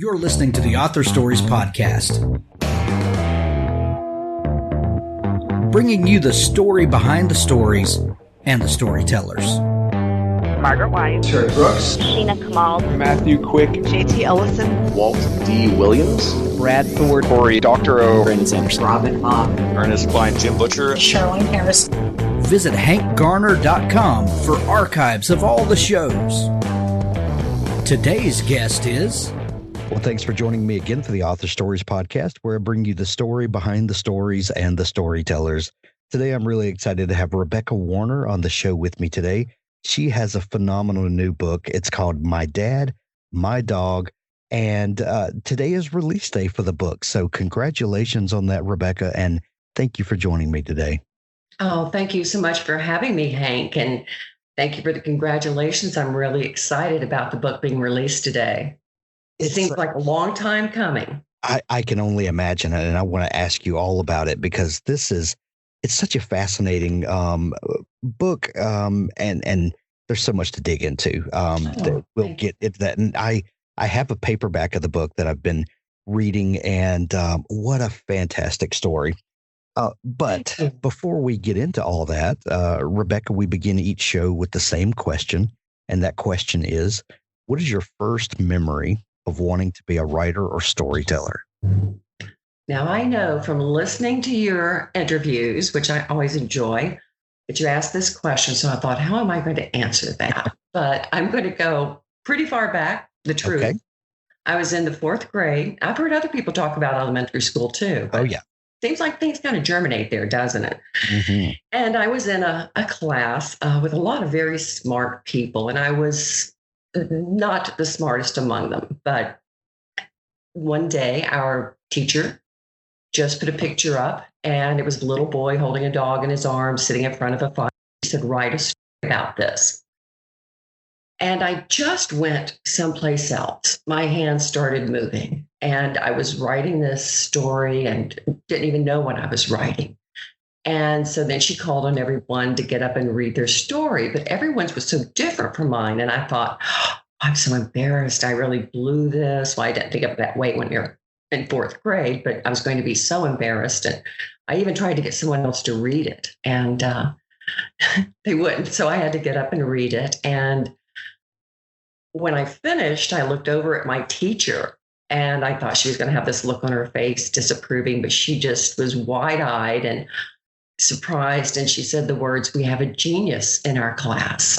You're listening to the Author Stories Podcast, bringing you the story behind the stories and the storytellers. Margaret White, Terry Brooks, Sheena Kamal, Matthew Quick, JT Ellison, Walt D. Williams, Brad Ford, Corey Dr. O, Brandon Sanderson, Robin Mock, Ernest Klein, Jim Butcher, Charlene Harris. Visit hankgarner.com for archives of all the shows. Today's guest is... Well, thanks for joining me again for the Author Stories Podcast, where I bring you the story behind the stories and the storytellers. Today, I'm really excited to have Rebecca Warner on the show with me today. She has a phenomenal new book. It's called My Dad, My Dog, and today is release day for the book. So congratulations on that, Rebecca, and thank you for joining me today. Oh, thank you so much for having me, Hank, and thank you for the congratulations. I'm really excited about the book being released today. It seems like a long time coming. I can only imagine it, and I want to ask you all about it because it's such a fascinating book, and there's so much to dig into. We'll get into that. And I have a paperback of the book that I've been reading, and what a fantastic story. But before we get into all that, Rebecca, we begin each show with the same question, and that question is, what is your first memory of wanting to be a writer or storyteller? Now, I know from listening to your interviews, which I always enjoy, that you asked this question. So I thought, how am I going to answer that? But I'm going to go pretty far back, the truth. Okay. I was in the fourth grade. I've heard other people talk about elementary school too. Oh, yeah. Seems like things kind of germinate there, doesn't it? Mm-hmm. And I was in a class with a lot of very smart people, and I was not the smartest among them. But one day, our teacher just put a picture up, and it was a little boy holding a dog in his arms, sitting in front of a fire. He said, "Write a story about this." And I just went someplace else. My hands started moving, and I was writing this story and didn't even know what I was writing. And so then she called on everyone to get up and read their story, but everyone's was so different from mine. And I thought, I'm so embarrassed. I really blew this. Well, I didn't think of it that way when you're in fourth grade, but I was going to be so embarrassed. And I even tried to get someone else to read it, and they wouldn't. So I had to get up and read it. And when I finished, I looked over at my teacher, and I thought she was going to have this look on her face, disapproving, but she just was wide-eyed and surprised. And she said the words, "We have a genius in our class."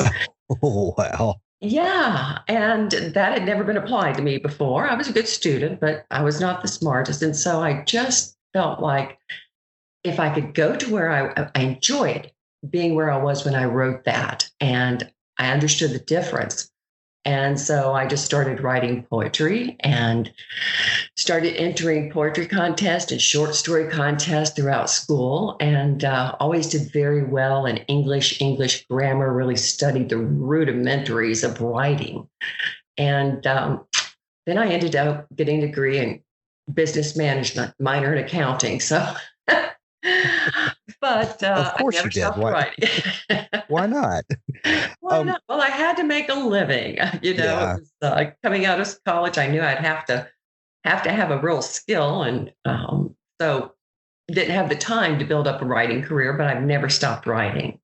Oh, wow. Yeah. And that had never been applied to me before. I was a good student, but I was not the smartest. And so I just felt like if I could go to where I enjoyed being where I was when I wrote that, and I understood the difference. And so I just started writing poetry and started entering poetry contests and short story contests throughout school, and always did very well in English grammar, really studied the rudimentaries of writing. And then I ended up getting a degree in business management, minor in accounting. So, but of course I never you did. stopped writing. Why not? Why not? Well, I had to make a living. Yeah. It was, coming out of college, I knew I'd have to have a real skill, and so didn't have the time to build up a writing career. But I've never stopped writing.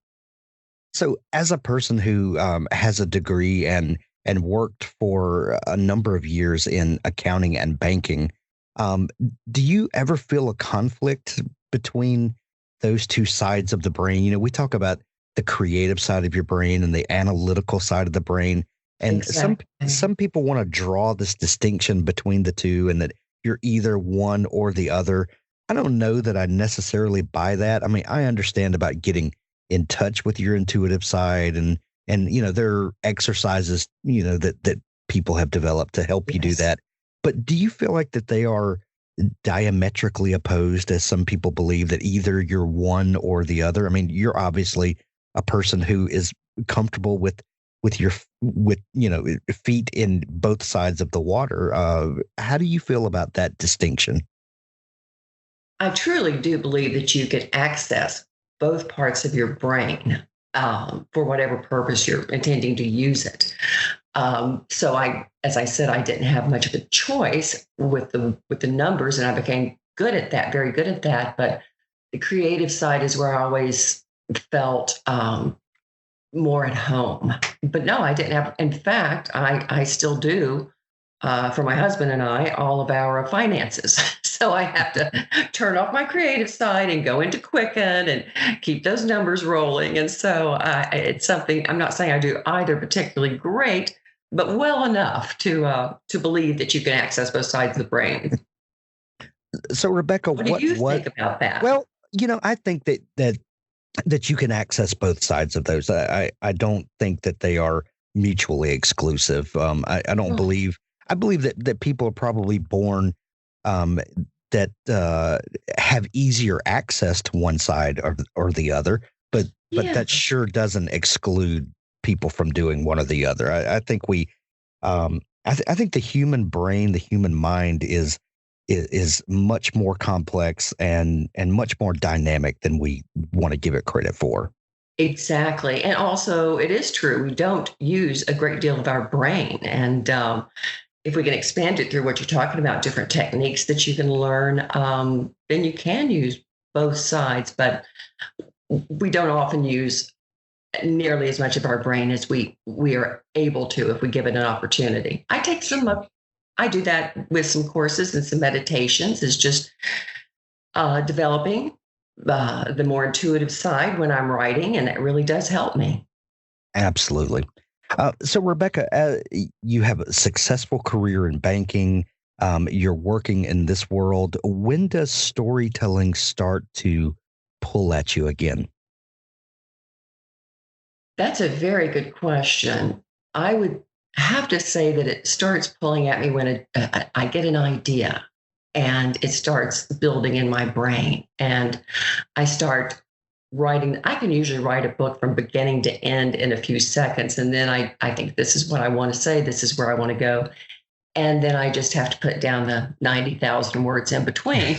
So, as a person who has a degree and worked for a number of years in accounting and banking, do you ever feel a conflict between those two sides of the brain? You know, we talk about the creative side of your brain and the analytical side of the brain. And exactly. some people want to draw this distinction between the two, and that you're either one or the other. I don't know that I necessarily buy that. I mean, I understand about getting in touch with your intuitive side, and you know, there are exercises, you know, that people have developed to help you do that. But do you feel like that they are diametrically opposed, as some people believe, that either you're one or the other? I mean, you're obviously a person who is comfortable with you know, feet in both sides of the water. How do you feel about that distinction? I truly do believe that you can access both parts of your brain for whatever purpose you're intending to use it. So as I said, I didn't have much of a choice with the numbers, and I became good at that, very good at that. But the creative side is where I always felt more at home. But no, I didn't have. In fact, I still do for my husband and I all of our finances. So I have to turn off my creative side and go into Quicken and keep those numbers rolling. And so it's something, I'm not saying I do either particularly great, but well enough to believe that you can access both sides of the brain. So, Rebecca, What do you think about that? Well, I think that you can access both sides of those. I don't think that they are mutually exclusive. I don't believe. I believe that people are probably born that have easier access to one side or the other, but that sure doesn't exclude people from doing one or the other. I think I think the human brain, the human mind is much more complex and much more dynamic than we want to give it credit for. Exactly. And also, it is true, we don't use a great deal of our brain. And if we can expand it through what you're talking about, different techniques that you can learn, then you can use both sides. But we don't often use nearly as much of our brain as we are able to if we give it an opportunity. I do that with some courses and some meditations, is just developing the more intuitive side when I'm writing, and it really does help me. Absolutely. So, Rebecca, you have a successful career in banking. You're working in this world. When does storytelling start to pull at you again? That's a very good question. I would have to say that it starts pulling at me when I get an idea and it starts building in my brain, and I start writing. I can usually write a book from beginning to end in a few seconds. And then I think this is what I want to say. This is where I want to go. And then I just have to put down the 90,000 words in between.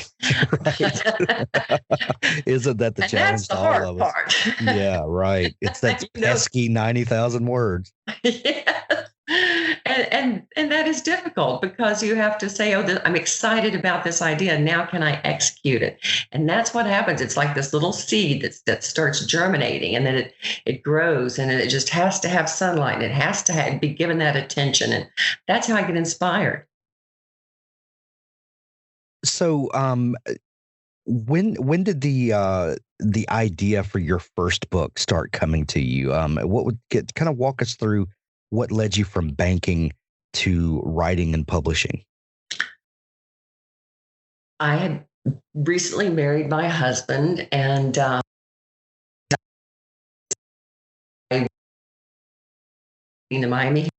Isn't that the and challenge that's the to hard all of us? part. Yeah, right. It's that pesky 90,000 words. Yes. And that is difficult because you have to say, I'm excited about this idea. Now can I execute it? And that's what happens. It's like this little seed that starts germinating, and then it grows, and it just has to have sunlight, and it has to be given that attention. And that's how I get inspired. So, when did the idea for your first book start coming to you? What would kind of walk us through what led you from banking to writing and publishing? I had recently married my husband, and in Miami.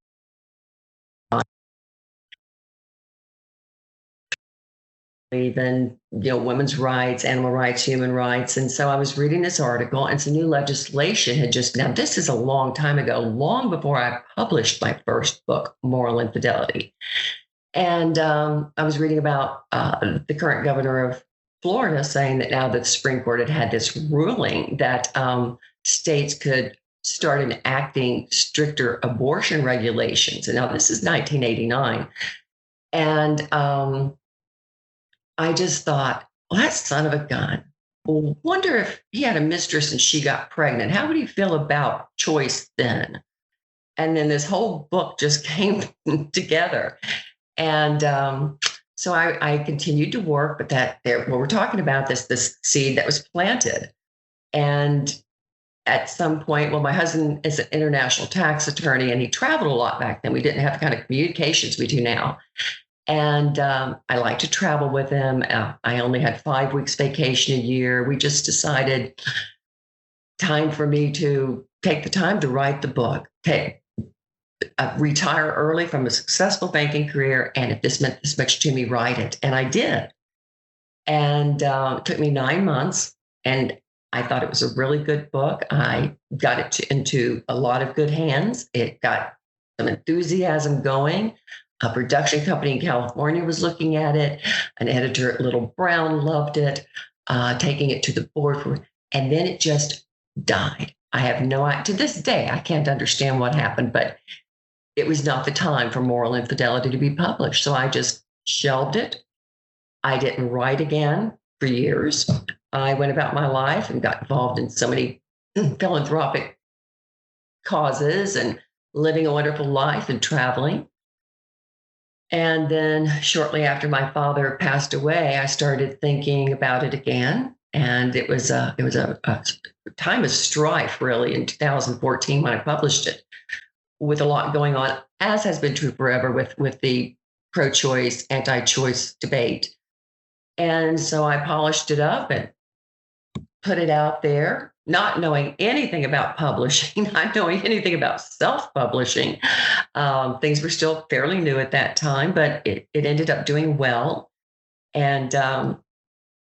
Even women's rights, animal rights, human rights. And so I was reading this article, and some new legislation had now this is a long time ago, long before I published my first book, Moral Infidelity. And I was reading about the current governor of Florida saying that now that the Supreme Court had this ruling that states could start enacting stricter abortion regulations. And now this is 1989. And I just thought, well, that son of a gun. Well, wonder if he had a mistress and she got pregnant. How would he feel about choice then? And then this whole book just came together. And so I continued to work, but what we're talking about, this seed that was planted. And at some point, well, my husband is an international tax attorney, and he traveled a lot back then. We didn't have the kind of communications we do now. And I like to travel with him. I only had 5 weeks vacation a year. We just decided time for me to take the time to write the book, retire early from a successful banking career. And if this meant this much to me, write it. And I did. And it took me 9 months. And I thought it was a really good book. I got it into a lot of good hands. It got some enthusiasm going. A production company in California was looking at it. An editor at Little Brown loved it, taking it to the board. And then it just died. I have to this day, I can't understand what happened, but it was not the time for Moral Infidelity to be published. So I just shelved it. I didn't write again for years. I went about my life and got involved in so many philanthropic causes and living a wonderful life and traveling. And then shortly after my father passed away, I started thinking about it again. And it was a time of strife, really, in 2014 when I published it, with a lot going on, as has been true forever with the pro-choice, anti-choice debate. And so I polished it up and put it out there, not knowing anything about publishing, not knowing anything about self-publishing. Things were still fairly new at that time, but it ended up doing well. And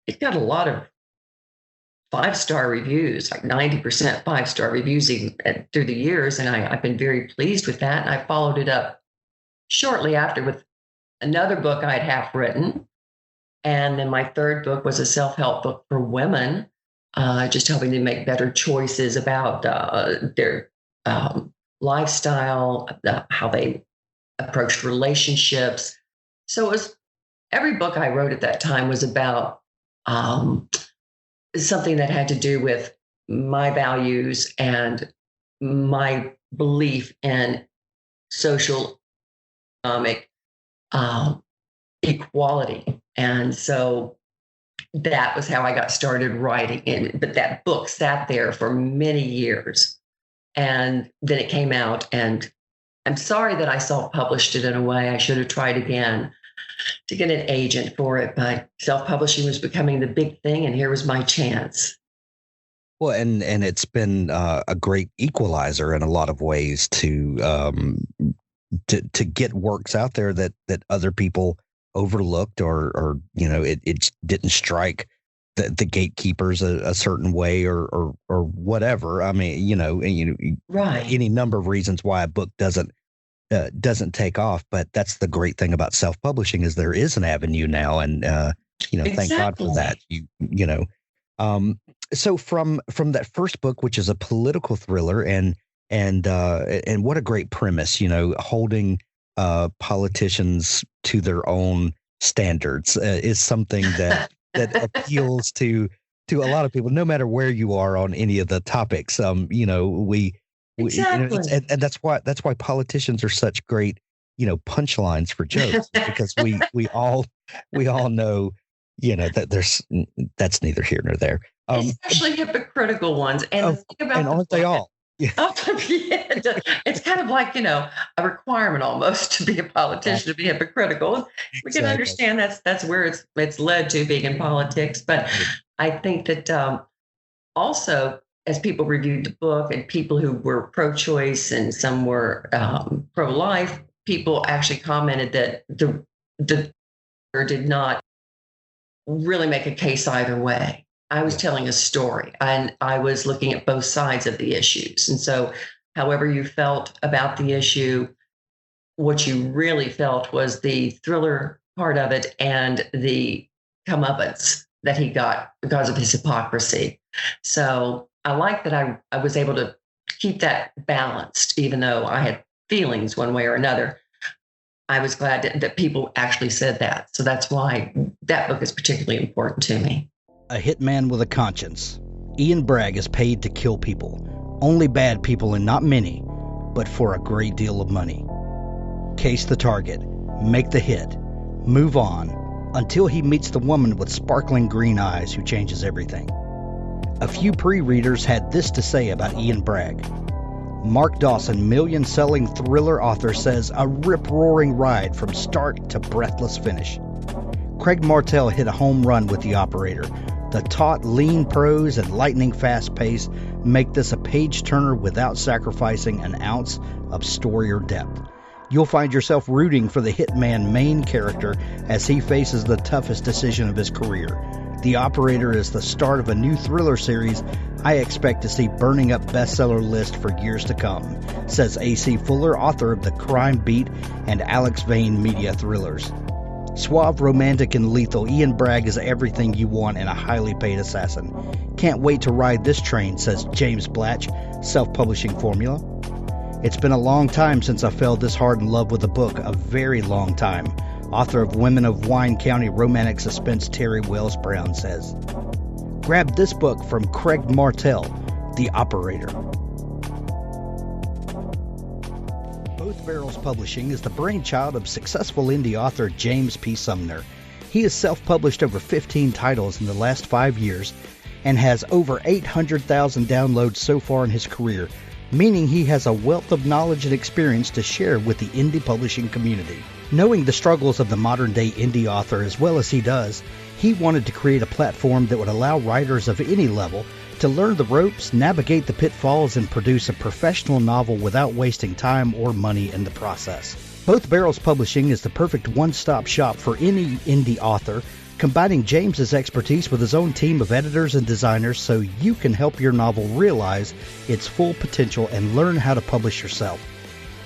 it got a lot of 5-star reviews, like 90% 5-star reviews even through the years. And I've been very pleased with that. And I followed it up shortly after with another book I'd half written. And then my third book was a self-help book for women, just helping them make better choices about their lifestyle, how they approached relationships. So it was, every book I wrote at that time was about something that had to do with my values and my belief in social economic equality. And so that was how I got started writing. But that book sat there for many years. And then it came out. And I'm sorry that I self-published it in a way. I should have tried again to get an agent for it. But self-publishing was becoming the big thing. And here was my chance. Well, and it's been a great equalizer in a lot of ways to get works out there that other people overlooked or it didn't strike the gatekeepers a certain way or whatever. I mean, right. Any number of reasons why a book doesn't take off, but that's the great thing about self-publishing is there is an avenue now, and Exactly. Thank God for that. So from that first book, which is a political thriller, and what a great premise, holding politicians to their own standards is something that appeals to a lot of people, no matter where you are on any of the topics. Exactly. And that's why politicians are such great, punchlines for jokes, because we all know, that that's neither here nor there. Especially hypocritical ones. And the thing about aren't they all? Yeah. It's kind of like, a requirement almost to be a politician, to be hypocritical. We can understand that's where it's led to, being in politics. But I think that also, as people reviewed the book and people who were pro-choice and some were pro-life, people actually commented that the did not really make a case either way. I was telling a story and I was looking at both sides of the issues. And so however you felt about the issue, what you really felt was the thriller part of it and the comeuppance that he got because of his hypocrisy. So I like that I was able to keep that balanced, even though I had feelings one way or another. I was glad that people actually said that. So that's why that book is particularly important to me. A hitman with a conscience. Ian Bragg is paid to kill people. Only bad people, and not many, but for a great deal of money. Case the target. Make the hit. Move on. Until he meets the woman with sparkling green eyes who changes everything. A few pre-readers had this to say about Ian Bragg. Mark Dawson, million-selling thriller author, says a rip-roaring ride from start to breathless finish. Craig Martell hit a home run with The Operator. The taut, lean prose and lightning-fast pace make this a page-turner without sacrificing an ounce of story or depth. You'll find yourself rooting for the hitman main character as he faces the toughest decision of his career. The Operator is the start of a new thriller series I expect to see burning up bestseller list for years to come, says A.C. Fuller, author of The Crime Beat and Alex Vane media thrillers. Suave, romantic, and lethal, Ian Bragg is everything you want in a highly paid assassin. Can't wait to ride this train, says James Blatch, self-publishing formula. It's been a long time since I fell this hard in love with a book, a very long time. Author of Women of Wine County romantic suspense Terry Wells Brown says. Grab this book from Craig Martell, The Operator. Both Barrels Publishing is the brainchild of successful indie author James P. Sumner. He has self-published over 15 titles in the last 5 years and has over 800,000 downloads so far in his career, meaning he has a wealth of knowledge and experience to share with the indie publishing community. Knowing the struggles of the modern-day indie author as well as he does, he wanted to create a platform that would allow writers of any level to learn the ropes, navigate the pitfalls, and produce a professional novel without wasting time or money in the process. Both Barrels Publishing is the perfect one-stop shop for any indie author, combining James's expertise with his own team of editors and designers so you can help your novel realize its full potential and learn how to publish yourself.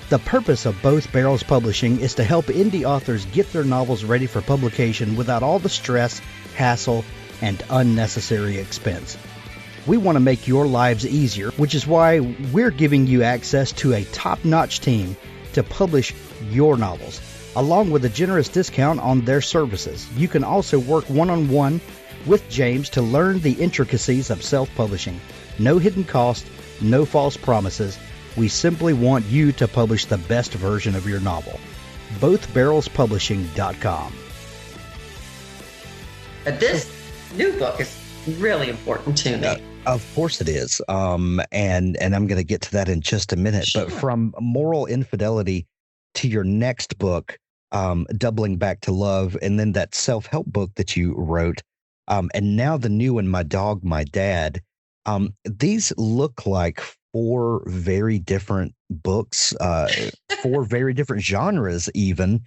The purpose of Both Barrels Publishing is to help indie authors get their novels ready for publication without all the stress, hassle, and unnecessary expense. We want to make your lives easier, which is why we're giving you access to a top-notch team to publish your novels, along with a generous discount on their services. You can also work one-on-one with James to learn the intricacies of self-publishing. No hidden cost, no false promises. We simply want you to publish the best version of your novel. BothBarrelsPublishing.com. But this new book is really important to me. Of course it is. And I'm going to get to that in just a minute. Sure. But from moral infidelity to your next book, Doubling Back to Love, and then that self-help book that you wrote, and now the new one, My Dog, My Dad, these look like four very different books, four very different genres even.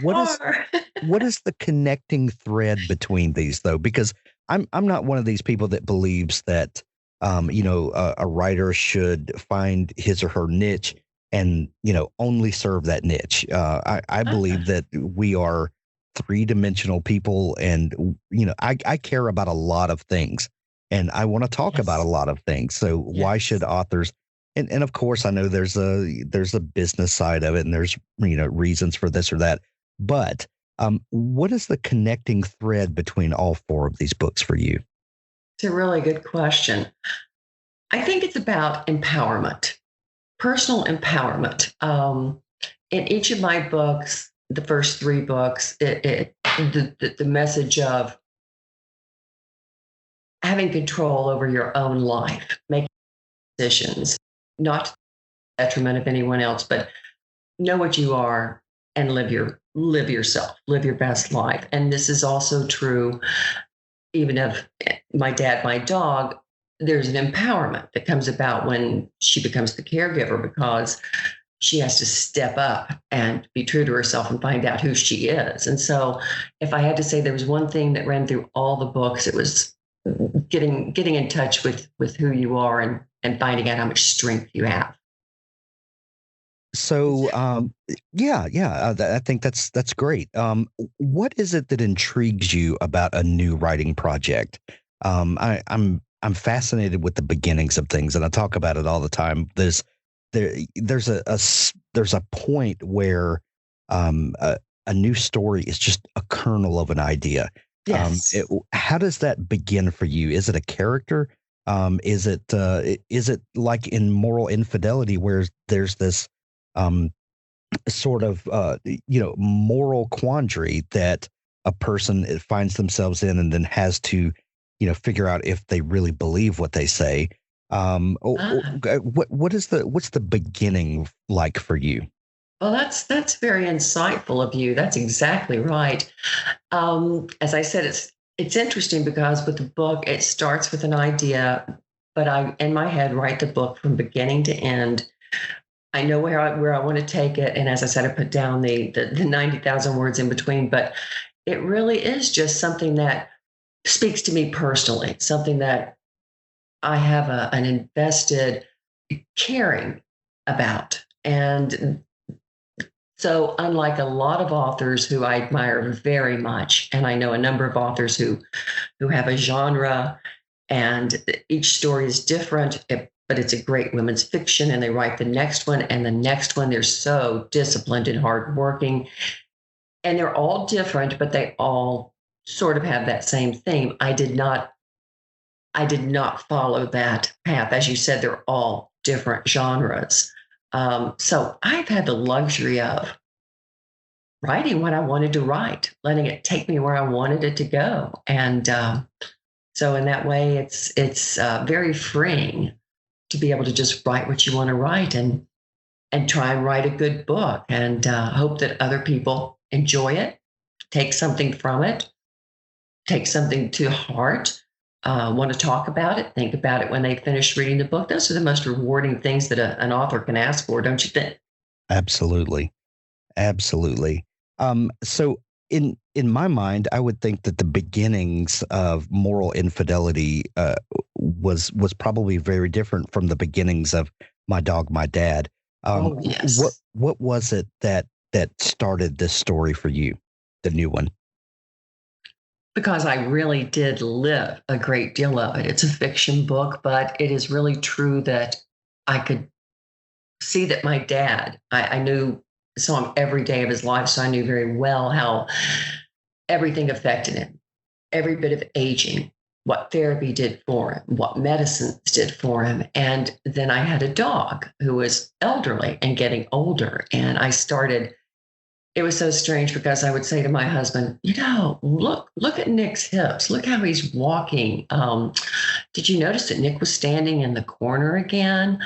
What is the connecting thread between these, though? Because I'm not one of these people that believes that a writer should find his or her niche and only serve that niche. I believe that we are three-dimensional people, and I care about a lot of things, and I want to talk about a lot of things. So why should authors? And of course, I know there's a business side of it, and there's reasons for this or that. But what is the connecting thread between all four of these books for you? It's a really good question. I think it's about empowerment, personal empowerment. In each of my books, the first three books, the message of having control over your own life, making decisions, not to the detriment of anyone else, but know what you are and live yourself, live your best life. And this is also true even of My Dad, My Dog. There's an empowerment that comes about when she becomes the caregiver, because she has to step up and be true to herself and find out who she is. And so if I had to say there was one thing that ran through all the books, it was getting in touch with who you are and finding out how much strength you have. So, I think that's great. What is it that intrigues you about a new writing project? I'm fascinated with the beginnings of things, and I talk about it all the time. There's a point where a new story is just a kernel of an idea. Yes. How does that begin for you? Is it a character? Is it like in Moral Infidelity, where there's this sort of moral quandary that a person finds themselves in, and then has to figure out if they really believe what they say? What's the beginning like for you? Well, that's very insightful of you. That's exactly right. As I said, it's interesting because with the book, it starts with an idea, but I, in my head, write the book from beginning to end. I know where I want to take it, and as I said, I put down the 90,000 words in between. But it really is just something that speaks to me personally, something that I have an invested caring about. And so unlike a lot of authors who I admire very much, and I know a number of authors who have a genre, and each story is different, but it's a great women's fiction, and they write the next one and the next one. They're so disciplined and hardworking, and they're all different, but they all sort of have that same theme. I did not follow that path. As you said, they're all different genres. So I've had the luxury of writing what I wanted to write, letting it take me where I wanted it to go. And so in that way, it's very freeing to be able to just write what you want to write and try and write a good book and hope that other people enjoy it, take something from it, take something to heart, want to talk about it, think about it when they finish reading the book. Those are the most rewarding things that an author can ask for, don't you think? Absolutely. Absolutely. So in my mind, I would think that the beginnings of moral infidelity was probably very different from the beginnings of My Dog, My Dad. Oh, yes. What was it that started this story for you, the new one? Because I really did live a great deal of it. It's a fiction book, but it is really true that I could see that my dad, I knew, saw him every day of his life, so I knew very well how everything affected him, every bit of aging, what therapy did for him, what medicines did for him. And then I had a dog who was elderly and getting older. And it was so strange because I would say to my husband, look at Nick's hips. Look how he's walking. Did you notice that Nick was standing in the corner again?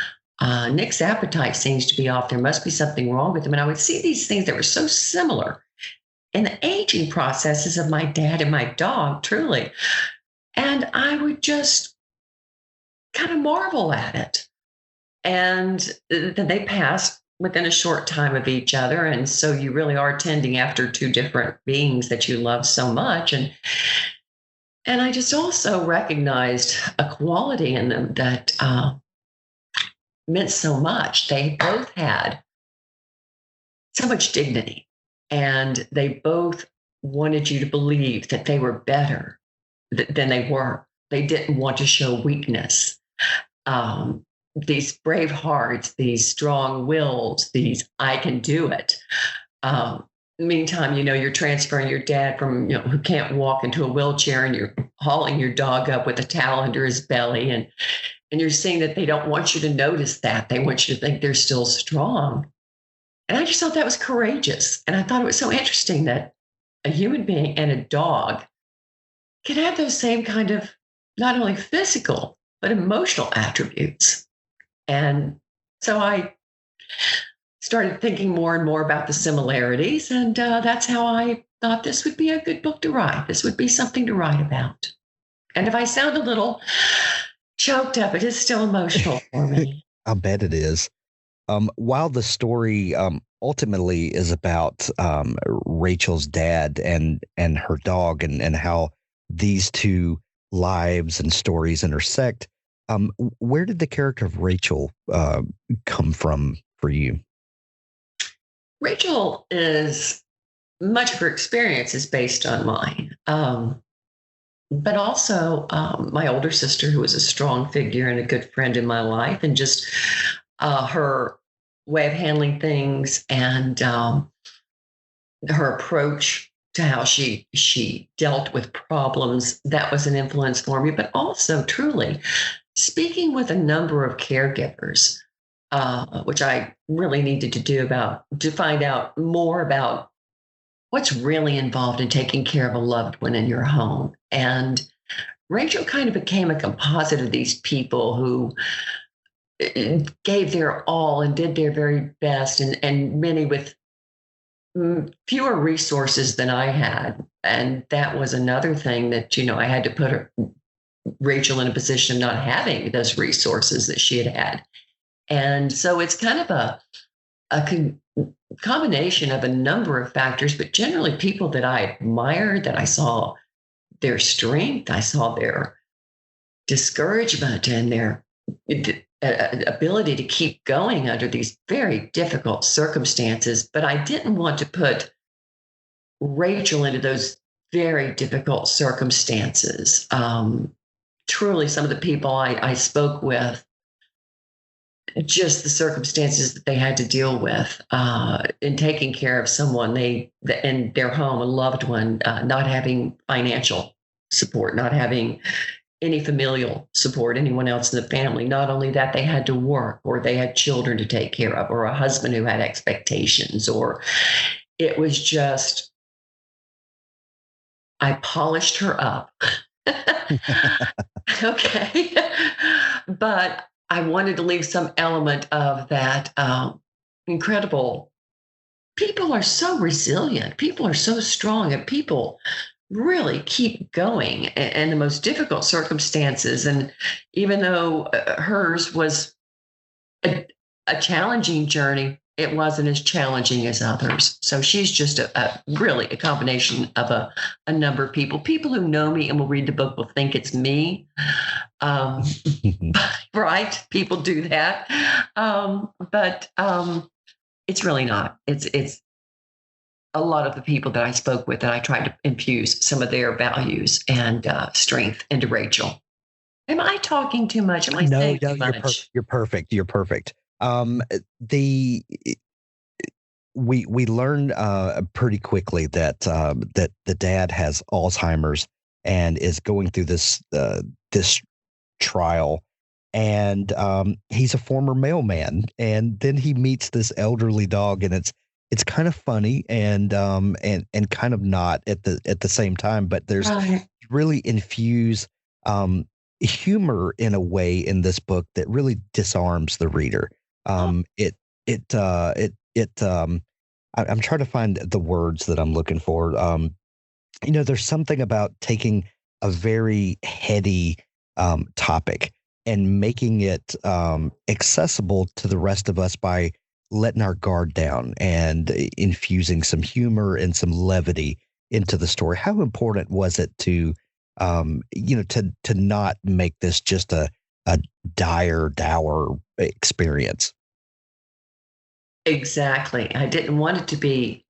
Nick's appetite seems to be off. There must be something wrong with him. And I would see these things that were so similar in the aging processes of my dad and my dog, truly. And I would just kind of marvel at it. And then they passed within a short time of each other. And so you really are tending after two different beings that you love so much. And I just also recognized a quality in them that meant so much. They both had so much dignity, and they both wanted you to believe that they were better than they were. They didn't want to show weakness. These brave hearts, these strong wills, these I can do it. Meantime, you're transferring your dad from, who can't walk into a wheelchair, and you're hauling your dog up with a towel under his belly. And you're seeing that they don't want you to notice that. They want you to think they're still strong. And I just thought that was courageous. And I thought it was so interesting that a human being and a dog can have those same kind of not only physical, but emotional attributes. And so I started thinking more and more about the similarities. And that's how I thought this would be a good book to write. This would be something to write about. And if I sound a little choked up, it is still emotional for me. I bet it is. While the story ultimately is about Rachel's dad and her dog and how these two lives and stories intersect, where did the character of Rachel come from for you? Rachel is much of her experience is based on mine. But also my older sister, who was a strong figure and a good friend in my life, and just her way of handling things and her approach to how she dealt with problems. That was an influence for me. But also, truly, speaking with a number of caregivers, which I really needed to do to find out more about what's really involved in taking care of a loved one in your home. And Rachel kind of became a composite of these people who gave their all and did their very best, and many with fewer resources than I had. And that was another thing that, I had to put Rachel in a position of not having those resources that she had had. And so it's kind of a combination of a number of factors, but generally people that I admired, that I saw their strength, I saw their discouragement and their ability to keep going under these very difficult circumstances. But I didn't want to put Rachel into those very difficult circumstances. Truly, some of the people I spoke with just the circumstances that they had to deal with in taking care of someone in their home, a loved one, not having financial support, not having any familial support, anyone else in the family. Not only that, they had to work, or they had children to take care of, or a husband who had expectations, or it was just, I polished her up. Okay. But I wanted to leave some element of that incredible. People are so resilient. People are so strong, and people really keep going in the most difficult circumstances. And even though hers was a challenging journey, it wasn't as challenging as others. So she's just really a combination of a number of people. People who know me and will read the book will think it's me. Right? People do that. But it's really not. It's a lot of the people that I spoke with, that I tried to infuse some of their values and strength into Rachel. Am I talking too much? Am I saying too much? You're perfect. You're perfect. We learned pretty quickly that that the dad has Alzheimer's and is going through this trial, and he's a former mailman, and then he meets this elderly dog, and it's kind of funny and kind of not at the same time, but there's really infused humor in a way in this book that really disarms the reader. I'm trying to find the words that I'm looking for. There's something about taking a very heady topic and making it accessible to the rest of us by letting our guard down and infusing some humor and some levity into the story. How important was it to not make this just a dour experience? Exactly. I didn't want it to be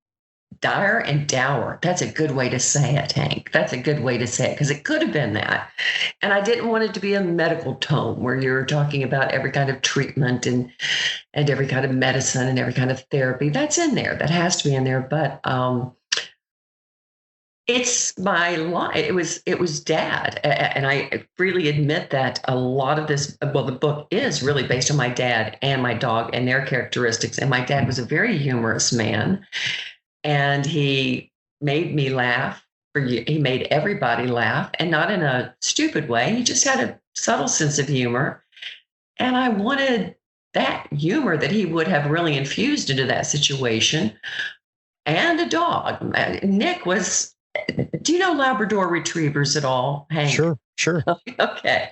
dire and dour. That's a good way to say it, Hank. That's a good way to say it, because it could have been that. And I didn't want it to be a medical tone where you're talking about every kind of treatment and every kind of medicine and every kind of therapy. That's in there. That has to be in there. But it's my life. It was Dad. And I freely admit that a lot of this, well, the book is really based on my dad and my dog and their characteristics. And my dad was a very humorous man. And he made me laugh. He made everybody laugh, and not in a stupid way. He just had a subtle sense of humor. And I wanted that humor that he would have really infused into that situation. And a dog. Nick was, do you know Labrador retrievers at all, Hank? Sure. Okay.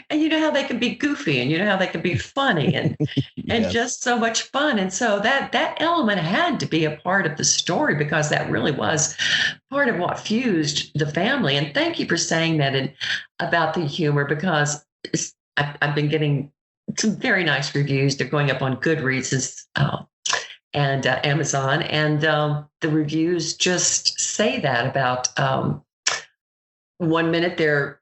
And you know how they can be goofy, and you know how they can be funny and and just so much fun. And so that element had to be a part of the story, because that really was part of what fused the family. And thank you for saying that about the humor, because I've been getting some very nice reviews. They're going up on Goodreads and Amazon, and the reviews just say that about 1 minute they're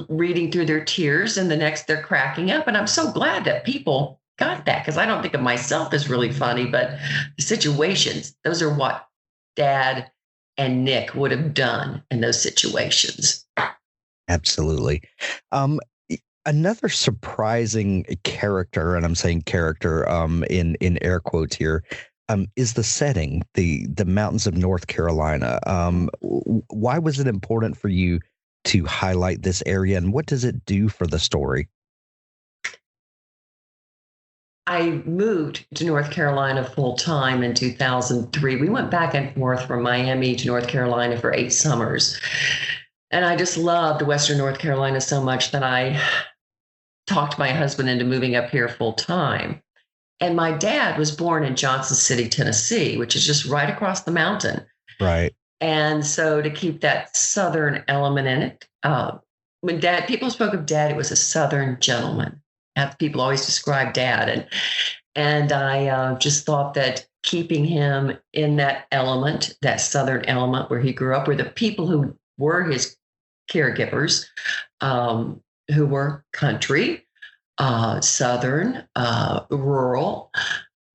reading through their tears, and the next they're cracking up. And I'm so glad that people got that, because I don't think of myself as really funny, but the situations, those are what Dad and Nick would have done in those situations. Absolutely. Another surprising character, and I'm saying character in air quotes here, is the setting, the mountains of North Carolina. Why was it important for you to highlight this area, and what does it do for the story? I moved to North Carolina full time in 2003. We went back and forth from Miami to North Carolina for 8 summers. And I just loved Western North Carolina so much that I talked my husband into moving up here full time. And my dad was born in Johnson City, Tennessee, which is just right across the mountain. Right. And so to keep that Southern element in it, when people spoke of Dad, it was a Southern gentleman. People always describe Dad. And I just thought that keeping him in that element, that Southern element where he grew up, where the people who were his caregivers, who were country, Southern, rural,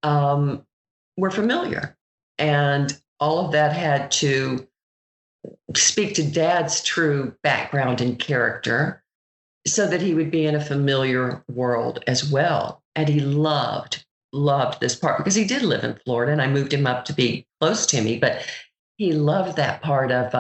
were familiar. And all of that had to speak to Dad's true background and character so that he would be in a familiar world as well. And he loved this part because he did live in Florida and I moved him up to be close to me, but he loved that part of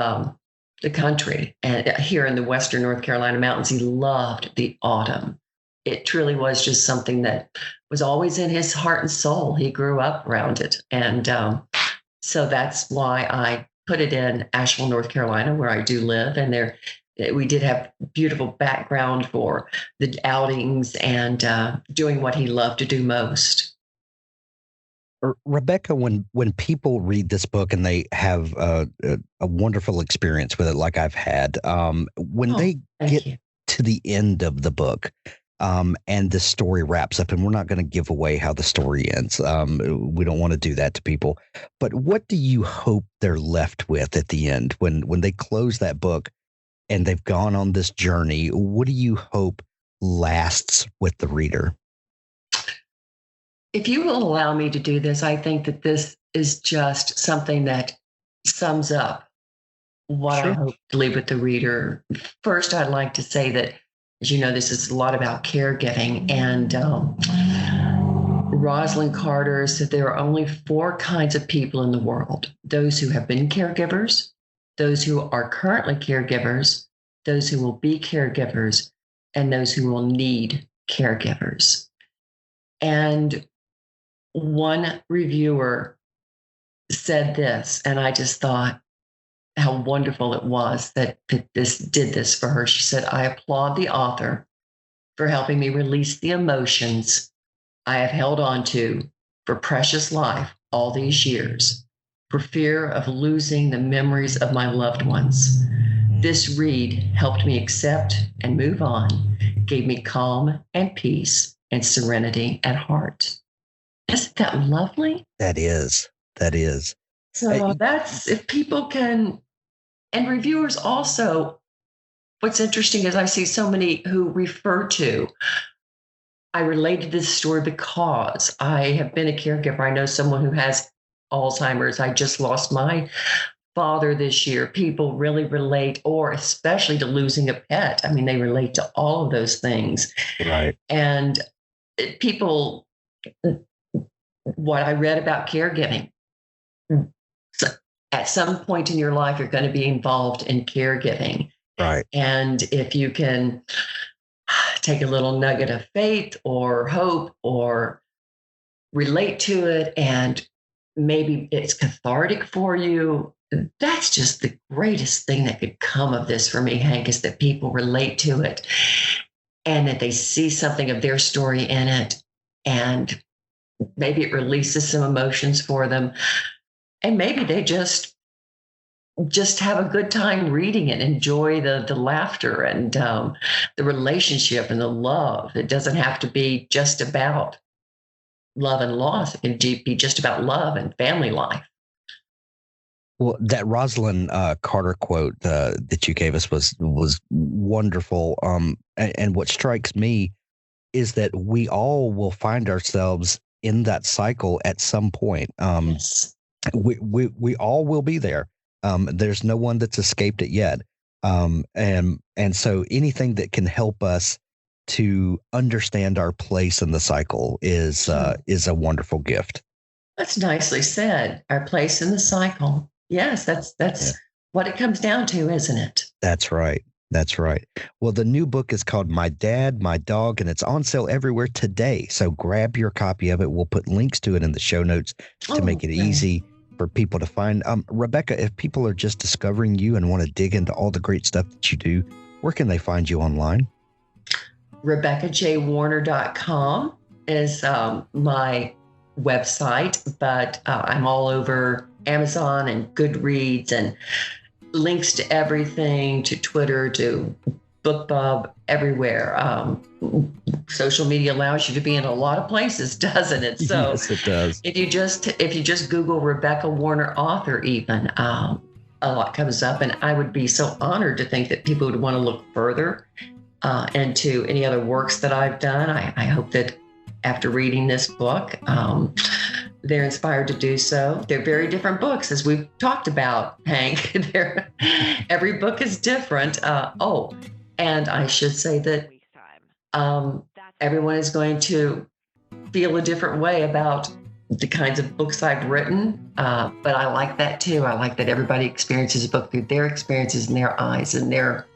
the country. And here in the Western North Carolina mountains, he loved the autumn. It truly was just something that was always in his heart and soul. He grew up around it. And so that's why I put it in Asheville, North Carolina, where I do live. And there, we did have beautiful background for the outings and doing what he loved to do most. Rebecca, when people read this book and they have a wonderful experience with it, like I've had, when they get to the end of the book and the story wraps up, and we're not going to give away how the story ends. We don't want to do that to people. But what do you hope they're left with at the end when they close that book and they've gone on this journey? What do you hope lasts with the reader? If you will allow me to do this, I think that this is just something that sums up what I hope to leave with the reader. First, I'd like to say that, as you know, this is a lot about caregiving. And Rosalind Carter said there are only 4 kinds of people in the world: those who have been caregivers, those who are currently caregivers, those who will be caregivers, and those who will need caregivers. And one reviewer said this, and I just thought how wonderful it was that this did this for her. She said, "I applaud the author for helping me release the emotions I have held on to for precious life all these years, for fear of losing the memories of my loved ones. This read helped me accept and move on, gave me calm and peace and serenity at heart." Isn't that lovely? That is. So that's, if people can, and reviewers also, what's interesting is I see so many who refer to, I related this story because I have been a caregiver. I know someone who has Alzheimer's. I just lost my father this year. People really relate, or especially to losing a pet. I mean, they relate to all of those things. Right. And people, what I read about caregiving, so at some point in your life, you're going to be involved in caregiving. Right. And if you can take a little nugget of faith or hope or relate to it, and maybe it's cathartic for you, that's just the greatest thing that could come of this for me, Hank, is that people relate to it and that they see something of their story in it, and maybe it releases some emotions for them, and maybe they just have a good time reading it, enjoy the laughter and the relationship and the love. It doesn't have to be just about love and loss. It can be just about love and family life. Well, that Rosalind Carter quote that you gave us was wonderful. And what strikes me is that we all will find ourselves in that cycle at some point. Yes. We all will be there. There's no one that's escaped it yet. And so anything that can help us to understand our place in the cycle is a wonderful gift. That's nicely said. Our place in the cycle. Yes, that's what it comes down to, isn't it? That's right. That's right. Well, the new book is called My Dad, My Dog, and it's on sale everywhere today. So grab your copy of it. We'll put links to it in the show notes to make it easy for people to find. Rebecca, if people are just discovering you and want to dig into all the great stuff that you do, where can they find you online? RebeccaJWarner.com is my website, but I'm all over Amazon and Goodreads, and links to everything, to Twitter, to BookBub, everywhere. Social media allows you to be in a lot of places, doesn't it? So yes, it does. If you just Google Rebecca Warner author, even a lot comes up, and I would be so honored to think that people would want to look further and to any other works that I've done. I hope that after reading this book, they're inspired to do so. They're very different books, as we've talked about, Hank. Every book is different. And I should say that everyone is going to feel a different way about the kinds of books I've written. But I like that too. I like that everybody experiences a book through their experiences and their eyes and their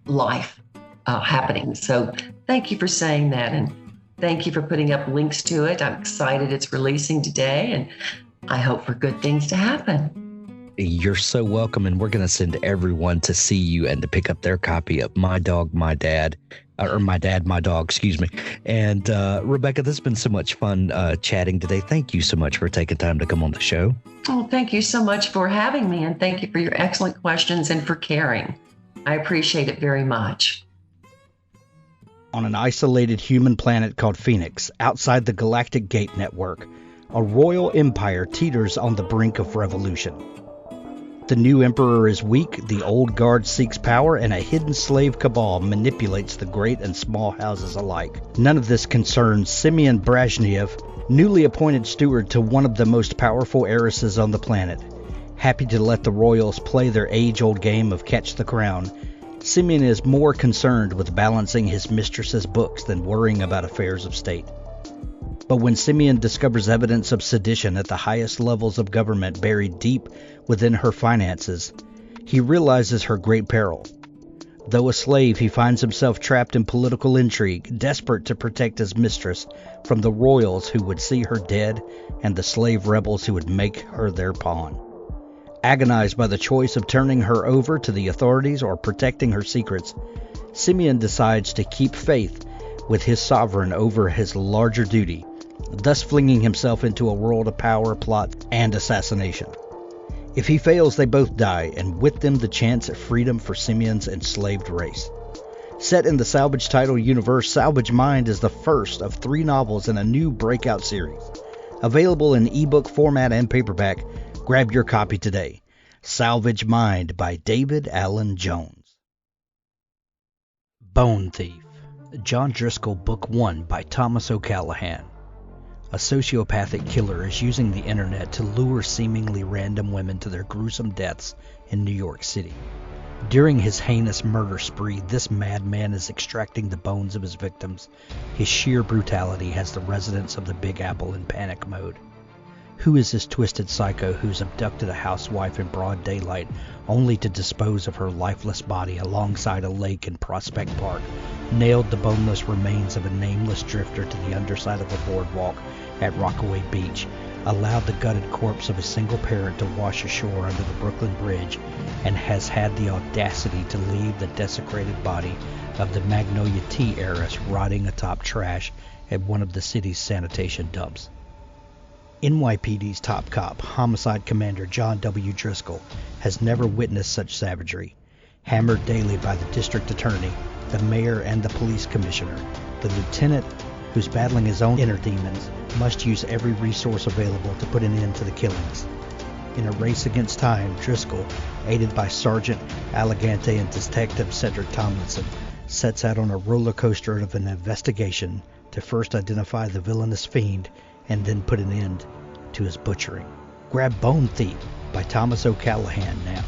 life happening. So thank you for saying that. And thank you for putting up links to it. I'm excited it's releasing today, and I hope for good things to happen. You're so welcome, and we're going to send everyone to see you and to pick up their copy of My Dog, My Dad, or My Dad, My Dog, excuse me. And Rebecca, this has been so much fun chatting today. Thank you so much for taking time to come on the show. Oh, thank you so much for having me, and thank you for your excellent questions and for caring. I appreciate it very much. On an isolated human planet called Phoenix, outside the Galactic Gate Network, a royal empire teeters on the brink of revolution. The new emperor is weak, the old guard seeks power, and a hidden slave cabal manipulates the great and small houses alike. None of this concerns Simeon Brezhnev, newly appointed steward to one of the most powerful heiresses on the planet. Happy to let the royals play their age-old game of catch the crown, Simeon is more concerned with balancing his mistress's books than worrying about affairs of state. But when Simeon discovers evidence of sedition at the highest levels of government buried deep within her finances, he realizes her great peril. Though a slave, he finds himself trapped in political intrigue, desperate to protect his mistress from the royals who would see her dead and the slave rebels who would make her their pawn. Agonized by the choice of turning her over to the authorities or protecting her secrets, Simeon decides to keep faith with his sovereign over his larger duty, thus flinging himself into a world of power, plot, and assassination. If he fails, they both die, and with them the chance at freedom for Simeon's enslaved race. Set in the Salvage title universe, Salvage Mind is the first of 3 novels in a new breakout series. Available in ebook format and paperback, grab your copy today. Salvage Mind by David Allen Jones. Bone Thief, John Driscoll, Book 1 by Thomas O'Callahan. A sociopathic killer is using the internet to lure seemingly random women to their gruesome deaths in New York City. During his heinous murder spree, this madman is extracting the bones of his victims. His sheer brutality has the residents of the Big Apple in panic mode. Who is this twisted psycho who's abducted a housewife in broad daylight only to dispose of her lifeless body alongside a lake in Prospect Park, nailed the boneless remains of a nameless drifter to the underside of a boardwalk at Rockaway Beach, allowed the gutted corpse of a single parent to wash ashore under the Brooklyn Bridge, and has had the audacity to leave the desecrated body of the Magnolia Tea heiress rotting atop trash at one of the city's sanitation dumps. NYPD's top cop, homicide commander John W. Driscoll, has never witnessed such savagery. Hammered daily by the district attorney, the mayor, and the police commissioner, the lieutenant, who's battling his own inner demons, must use every resource available to put an end to the killings. In a race against time, Driscoll, aided by Sergeant Allegante and Detective Cedric Tomlinson, sets out on a roller coaster of an investigation to first identify the villainous fiend and then put an end to his butchering. Grab Bone Thief by Thomas O'Callahan now.